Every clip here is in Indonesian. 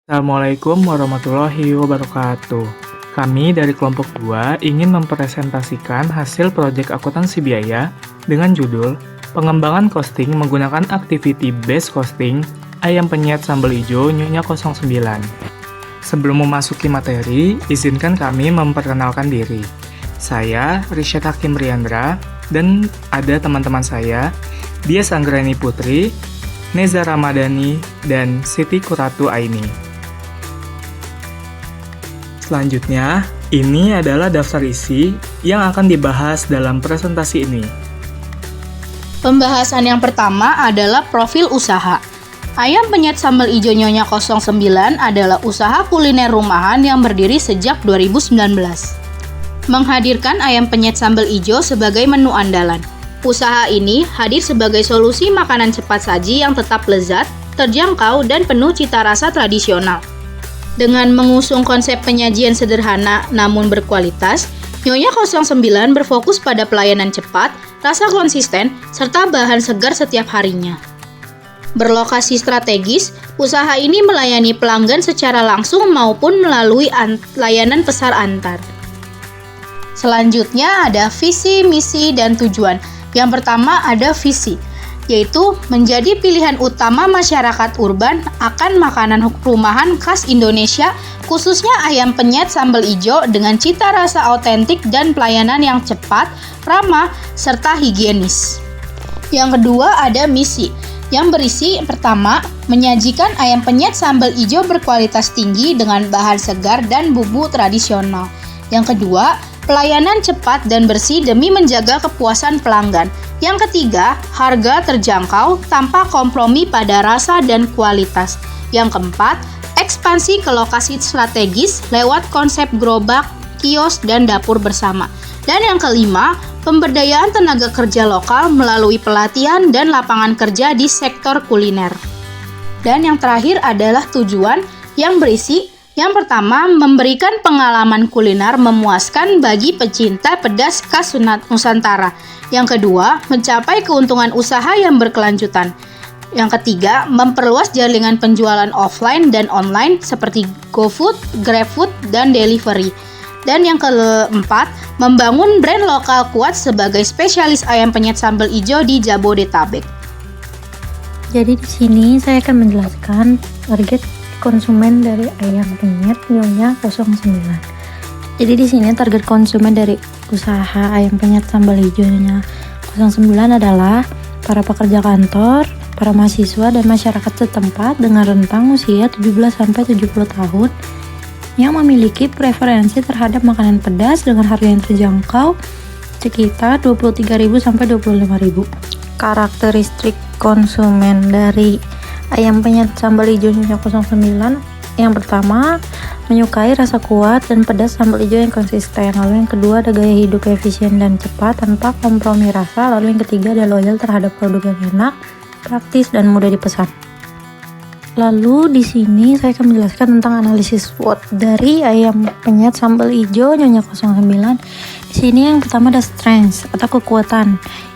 Assalamualaikum warahmatullahi wabarakatuh. Kami dari kelompok 2 ingin mempresentasikan hasil proyek akuntansi biaya dengan judul Pengembangan Costing menggunakan Activity Based Costing Ayam Penyet Sambal Ijo Nyonya 09. Sebelum memasuki materi, izinkan kami memperkenalkan diri. Saya Risyad Hakim Riandra dan ada teman-teman saya, Dias Anggrani Putri, Neza Ramadhani, dan Siti Kuratu Aini. Selanjutnya, ini adalah daftar isi yang akan dibahas dalam presentasi ini. Pembahasan yang pertama adalah profil usaha. Ayam Penyet Sambal Ijo Nyonya 09 adalah usaha kuliner rumahan yang berdiri sejak 2019. Menghadirkan ayam penyet sambal ijo sebagai menu andalan. Usaha ini hadir sebagai solusi makanan cepat saji yang tetap lezat, terjangkau, dan penuh cita rasa tradisional. Dengan mengusung konsep penyajian sederhana namun berkualitas, Nyonya 09 berfokus pada pelayanan cepat, rasa konsisten, serta bahan segar setiap harinya. Berlokasi strategis, usaha ini melayani pelanggan secara langsung maupun melalui layanan pesan antar. Selanjutnya ada visi, misi, dan tujuan. Yang pertama ada visi, yaitu menjadi pilihan utama masyarakat urban akan makanan rumahan khas Indonesia, khususnya ayam penyet sambal ijo dengan cita rasa otentik dan pelayanan yang cepat, ramah, serta higienis. Yang kedua ada misi, yang berisi pertama, menyajikan ayam penyet sambal ijo berkualitas tinggi dengan bahan segar dan bumbu tradisional. Yang kedua, pelayanan cepat dan bersih demi menjaga kepuasan pelanggan. Yang ketiga, harga terjangkau tanpa kompromi pada rasa dan kualitas. Yang keempat, ekspansi ke lokasi strategis lewat konsep gerobak, kios, dan dapur bersama. Dan yang kelima, pemberdayaan tenaga kerja lokal melalui pelatihan dan lapangan kerja di sektor kuliner. Dan yang terakhir adalah tujuan yang berisi yang pertama, memberikan pengalaman kuliner memuaskan bagi pecinta pedas khas Nusantara. Yang kedua, mencapai keuntungan usaha yang berkelanjutan. Yang ketiga, memperluas jaringan penjualan offline dan online seperti GoFood, GrabFood, dan delivery. Dan yang keempat, membangun brand lokal kuat sebagai spesialis ayam penyet sambal ijo di Jabodetabek. Jadi di sini saya akan menjelaskan target konsumen dari ayam penyet Nyonya 09. Jadi di sini target konsumen dari usaha ayam penyet sambal ijo Nyonya 09 adalah para pekerja kantor, para mahasiswa dan masyarakat setempat dengan rentang usia 17 sampai 70 tahun yang memiliki preferensi terhadap makanan pedas dengan harga yang terjangkau sekitar 23.000 sampai 25.000. Karakteristik konsumen dari ayam penyet sambal ijo Nyonya 09, yang pertama, menyukai rasa kuat dan pedas sambal ijo yang konsisten. Lalu yang kedua ada gaya hidup efisien dan cepat tanpa kompromi rasa. Lalu yang ketiga ada loyal terhadap produk yang enak, praktis, dan mudah dipesan. Lalu di sini saya akan menjelaskan tentang analisis SWOT dari ayam penyet sambal ijo Nyonya 09. Di sini yang pertama ada strength atau kekuatan.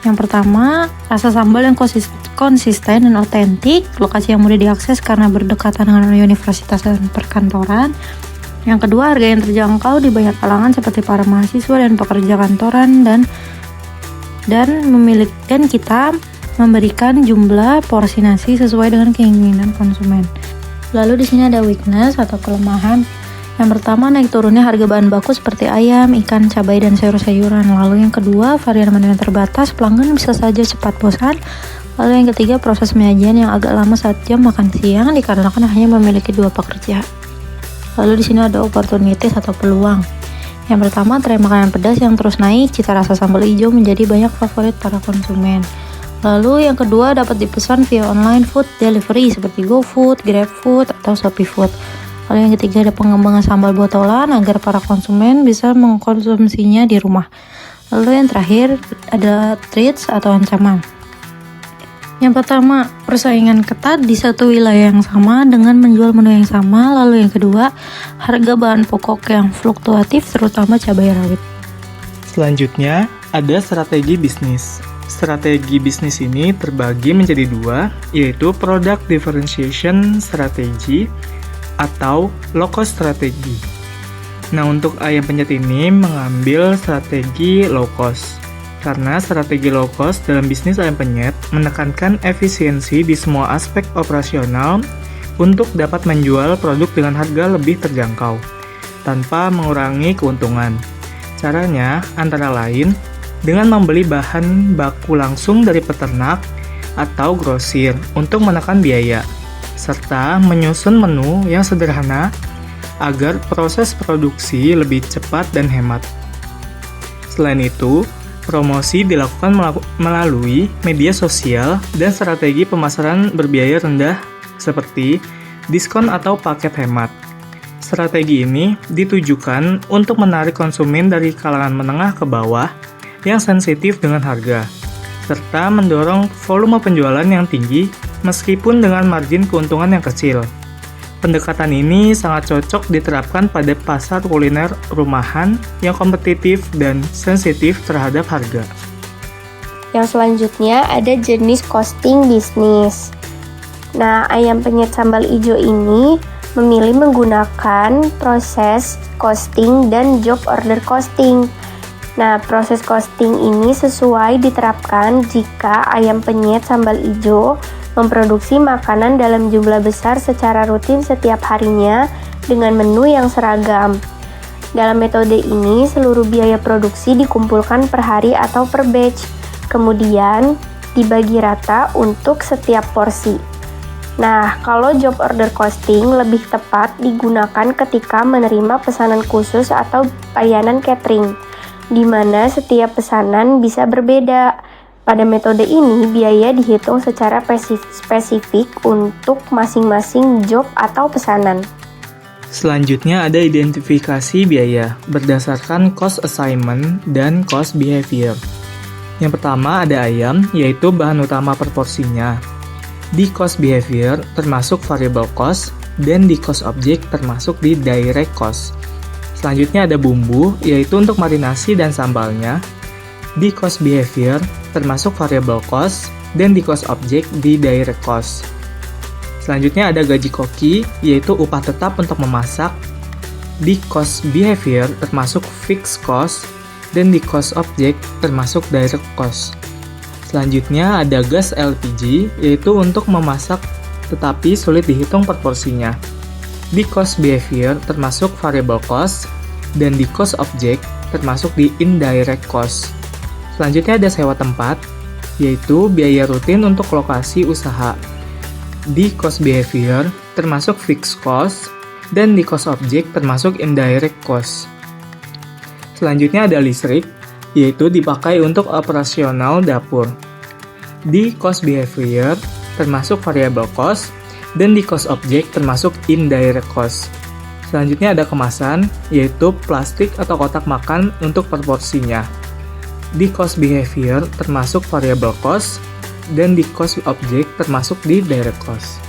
Yang pertama, rasa sambal yang konsisten dan otentik, lokasi yang mudah diakses karena berdekatan dengan universitas dan perkantoran. Yang kedua, harga yang terjangkau di banyak kalangan seperti para mahasiswa dan pekerja kantoran dan memiliki kita memberikan jumlah porsi nasi sesuai dengan keinginan konsumen. Lalu di sini ada weakness atau kelemahan. Yang pertama, naik turunnya harga bahan baku seperti ayam, ikan, cabai, dan sayur-sayuran. Lalu yang kedua, varian menu yang terbatas, pelanggan bisa saja cepat bosan. Lalu yang ketiga, proses penyajian yang agak lama saat jam makan siang dikarenakan hanya memiliki 2 pekerja. Lalu di sini ada opportunities atau peluang. Yang pertama, tren makanan pedas yang terus naik, cita rasa sambal ijo menjadi banyak favorit para konsumen. Lalu yang kedua, dapat dipesan via online food delivery seperti GoFood, GrabFood, atau ShopeeFood. Lalu yang ketiga ada pengembangan sambal botolan agar para konsumen bisa mengkonsumsinya di rumah. Lalu yang terakhir ada threats atau ancaman. Yang pertama, persaingan ketat di satu wilayah yang sama dengan menjual menu yang sama. Lalu yang kedua, harga bahan pokok yang fluktuatif terutama cabai rawit. Selanjutnya, ada strategi bisnis. Strategi bisnis ini terbagi menjadi 2, yaitu Product Differentiation Strategy atau low cost strategi. Nah, untuk ayam penyet ini mengambil strategi low cost. Karena strategi low cost dalam bisnis ayam penyet menekankan efisiensi di semua aspek operasional untuk dapat menjual produk dengan harga lebih terjangkau, tanpa mengurangi keuntungan. Caranya antara lain dengan membeli bahan baku langsung dari peternak atau grosir untuk menekan biaya, serta menyusun menu yang sederhana agar proses produksi lebih cepat dan hemat. Selain itu, promosi dilakukan melalui media sosial dan strategi pemasaran berbiaya rendah seperti diskon atau paket hemat. Strategi ini ditujukan untuk menarik konsumen dari kalangan menengah ke bawah yang sensitif dengan harga, serta mendorong volume penjualan yang tinggi meskipun dengan margin keuntungan yang kecil. Pendekatan ini sangat cocok diterapkan pada pasar kuliner rumahan yang kompetitif dan sensitif terhadap harga. Yang selanjutnya ada jenis costing bisnis. Nah, ayam penyet sambal ijo ini memilih menggunakan proses costing dan job order costing. Nah, proses costing ini sesuai diterapkan jika ayam penyet sambal ijo memproduksi makanan dalam jumlah besar secara rutin setiap harinya dengan menu yang seragam. Dalam metode ini, seluruh biaya produksi dikumpulkan per hari atau per batch, kemudian dibagi rata untuk setiap porsi. Nah, kalau job order costing lebih tepat digunakan ketika menerima pesanan khusus atau layanan catering, di mana setiap pesanan bisa berbeda. Pada metode ini, biaya dihitung secara spesifik untuk masing-masing job atau pesanan. Selanjutnya ada identifikasi biaya berdasarkan cost assignment dan cost behavior. Yang pertama ada ayam, yaitu bahan utama per porsinya. Di cost behavior termasuk variable cost, dan di cost object termasuk di direct cost. Selanjutnya ada bumbu, yaitu untuk marinasi dan sambalnya. Di cost behavior termasuk variable cost, dan di cost object di direct cost. Selanjutnya ada gaji koki, yaitu upah tetap untuk memasak. Di cost behavior termasuk fixed cost, dan di cost object termasuk direct cost. Selanjutnya ada gas LPG, yaitu untuk memasak tetapi sulit dihitung per porsinya. Di cost behavior termasuk variable cost, dan di cost object termasuk di indirect cost. Selanjutnya ada sewa tempat, yaitu biaya rutin untuk lokasi usaha. Di cost behavior termasuk fixed cost, dan di cost object termasuk indirect cost. Selanjutnya ada listrik, yaitu dipakai untuk operasional dapur. Di cost behavior termasuk variable cost, dan di cost object termasuk indirect cost. Selanjutnya ada kemasan, yaitu plastik atau kotak makan untuk per porsinya. Di cost behavior termasuk variable cost, dan di cost object termasuk di direct cost.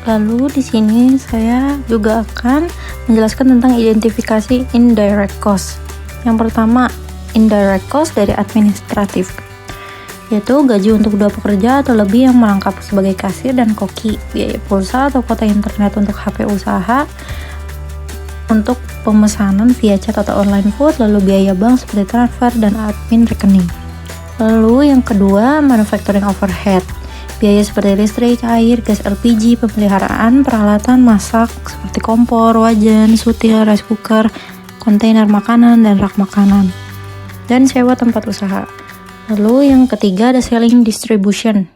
Lalu di sini saya juga akan menjelaskan tentang identifikasi indirect cost. Yang pertama, indirect cost dari administratif, yaitu gaji untuk 2 pekerja atau lebih yang merangkap sebagai kasir dan koki, biaya pulsa atau kuota internet untuk HP usaha, untuk pemesanan via chat atau online food, lalu biaya bank seperti transfer dan admin rekening. Lalu yang kedua, manufacturing overhead, biaya seperti listrik, air, gas LPG, pemeliharaan, peralatan masak seperti kompor, wajan, sutil, rice cooker, kontainer makanan, dan rak makanan, dan sewa tempat usaha. Lalu yang ketiga ada selling distribution,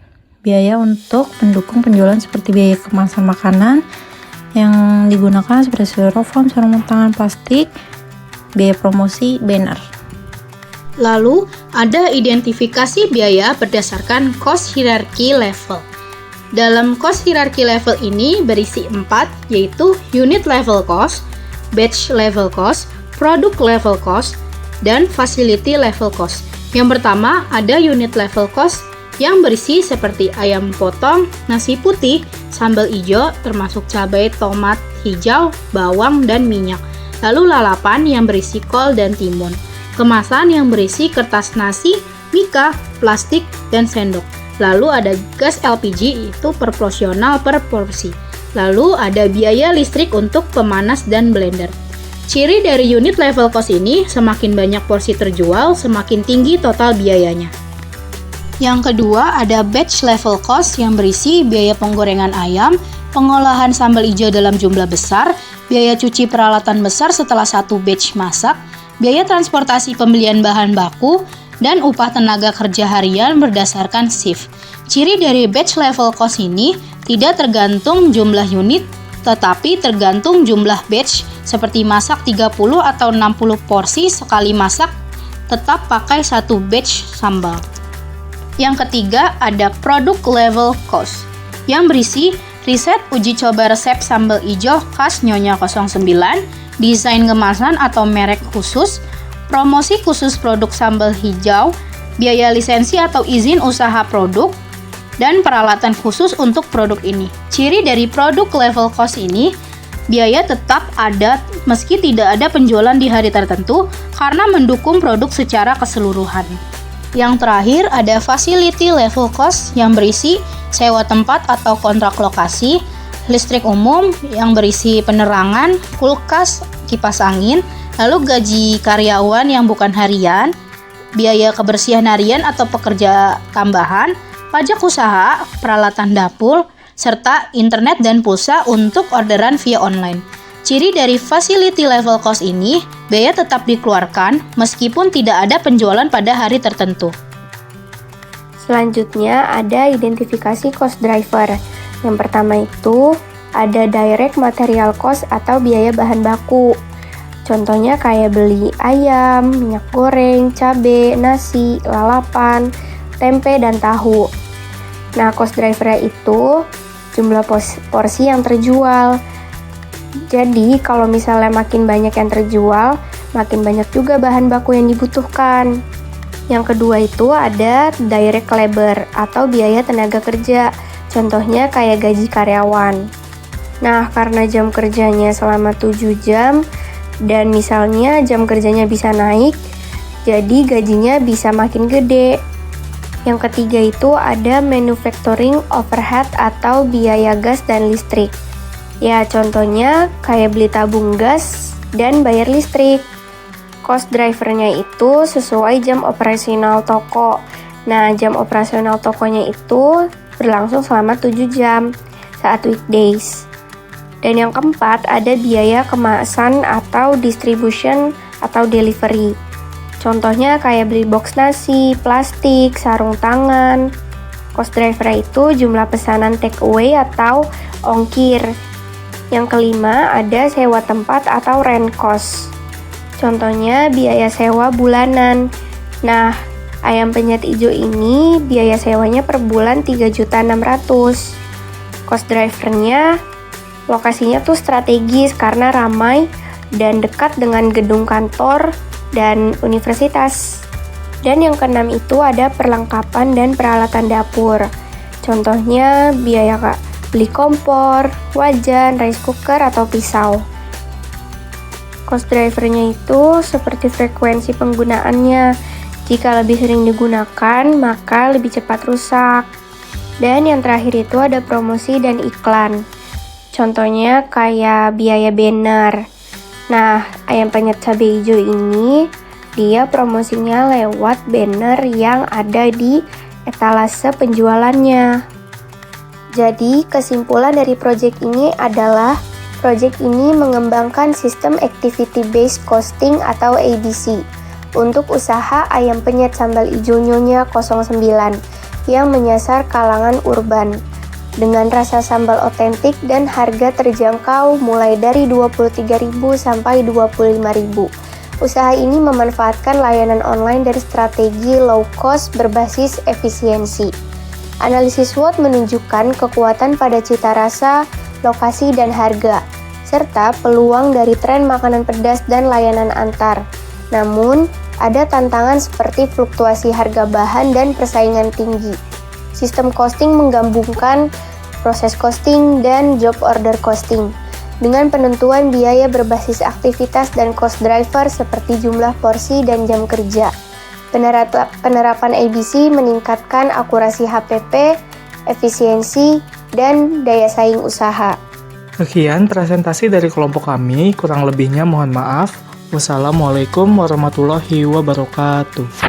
biaya untuk mendukung penjualan seperti biaya kemasan makanan yang digunakan seperti styrofoam, sarung tangan plastik, biaya promosi, banner. Lalu, ada identifikasi biaya berdasarkan cost hierarchy level. Dalam cost hierarchy level ini berisi 4, yaitu unit level cost, batch level cost, product level cost, dan facility level cost. Yang pertama, ada unit level cost yang berisi seperti ayam potong, nasi putih, sambal ijo, termasuk cabai, tomat, hijau, bawang, dan minyak. Lalu lalapan yang berisi kol dan timun. Kemasan yang berisi kertas nasi, mika, plastik, dan sendok. Lalu ada gas LPG, itu proporsional per porsi. Lalu ada biaya listrik untuk pemanas dan blender. Ciri dari unit level cost ini, semakin banyak porsi terjual, semakin tinggi total biayanya. Yang kedua ada batch level cost yang berisi biaya penggorengan ayam, pengolahan sambal hijau dalam jumlah besar, biaya cuci peralatan besar setelah satu batch masak, biaya transportasi pembelian bahan baku, dan upah tenaga kerja harian berdasarkan shift. Ciri dari batch level cost ini tidak tergantung jumlah unit, tetapi tergantung jumlah batch, seperti masak 30 atau 60 porsi sekali masak, tetap pakai satu batch sambal. Yang ketiga ada product level cost, yang berisi riset uji coba resep sambal hijau khas Nyonya 09, desain kemasan atau merek khusus, promosi khusus produk sambal hijau, biaya lisensi atau izin usaha produk, dan peralatan khusus untuk produk ini. Ciri dari produk level cost ini, biaya tetap ada meski tidak ada penjualan di hari tertentu karena mendukung produk secara keseluruhan. Yang terakhir ada facility level cost yang berisi sewa tempat atau kontrak lokasi, listrik umum yang berisi penerangan, kulkas, kipas angin, lalu gaji karyawan yang bukan harian, biaya kebersihan harian atau pekerja tambahan, pajak usaha, peralatan dapur, serta internet dan pulsa untuk orderan via online. Ciri dari facility level cost ini, biaya tetap dikeluarkan meskipun tidak ada penjualan pada hari tertentu. Selanjutnya ada identifikasi cost driver. Yang pertama itu ada direct material cost atau biaya bahan baku. Contohnya kayak beli ayam, minyak goreng, cabai, nasi, lalapan, tempe, dan tahu. Nah, cost driver-nya itu jumlah porsi yang terjual. Jadi, kalau misalnya makin banyak yang terjual, makin banyak juga bahan baku yang dibutuhkan. Yang kedua itu ada direct labor atau biaya tenaga kerja. Contohnya kayak gaji karyawan. Nah, karena jam kerjanya selama 7 jam, dan misalnya jam kerjanya bisa naik, jadi gajinya bisa makin gede. Yang ketiga itu ada manufacturing overhead atau biaya gas dan listrik. Ya, contohnya kayak beli tabung gas dan bayar listrik. Cost drivernya itu sesuai jam operasional toko. Nah, jam operasional tokonya itu berlangsung selama 7 jam saat weekdays. Dan yang keempat ada biaya kemasan atau distribution atau delivery. Contohnya kayak beli box nasi, plastik, sarung tangan. Cost driver itu jumlah pesanan take away atau ongkir. Yang kelima ada sewa tempat atau rent cost. Contohnya biaya sewa bulanan. Nah, ayam penyet hijau ini biaya sewanya per bulan 3.600.000. Cost drivernya lokasinya tuh strategis karena ramai dan dekat dengan gedung kantor dan universitas. Dan yang keenam itu ada perlengkapan dan peralatan dapur. Contohnya biaya beli kompor, wajan, rice cooker, atau pisau. Cost drivernya itu seperti frekuensi penggunaannya. Jika lebih sering digunakan, maka lebih cepat rusak. Dan yang terakhir itu ada promosi dan iklan. Contohnya kayak biaya banner. Nah, ayam penyet cabai hijau ini dia promosinya lewat banner yang ada di etalase penjualannya. Jadi, kesimpulan dari proyek ini adalah proyek ini mengembangkan sistem Activity Based Costing atau ABC untuk usaha ayam penyet sambal hijau Nyonya 09 yang menyasar kalangan urban. Dengan rasa sambal otentik dan harga terjangkau mulai dari 23.000 sampai 25.000. Usaha ini memanfaatkan layanan online dari strategi low cost berbasis efisiensi. Analisis SWOT menunjukkan kekuatan pada cita rasa, lokasi, dan harga, serta peluang dari tren makanan pedas dan layanan antar. Namun, ada tantangan seperti fluktuasi harga bahan dan persaingan tinggi. Sistem costing menggabungkan proses costing dan job order costing dengan penentuan biaya berbasis aktivitas dan cost driver seperti jumlah porsi dan jam kerja. Penerapan ABC meningkatkan akurasi HPP, efisiensi, dan daya saing usaha. Sekian presentasi dari kelompok kami, kurang lebihnya mohon maaf. Wassalamualaikum warahmatullahi wabarakatuh.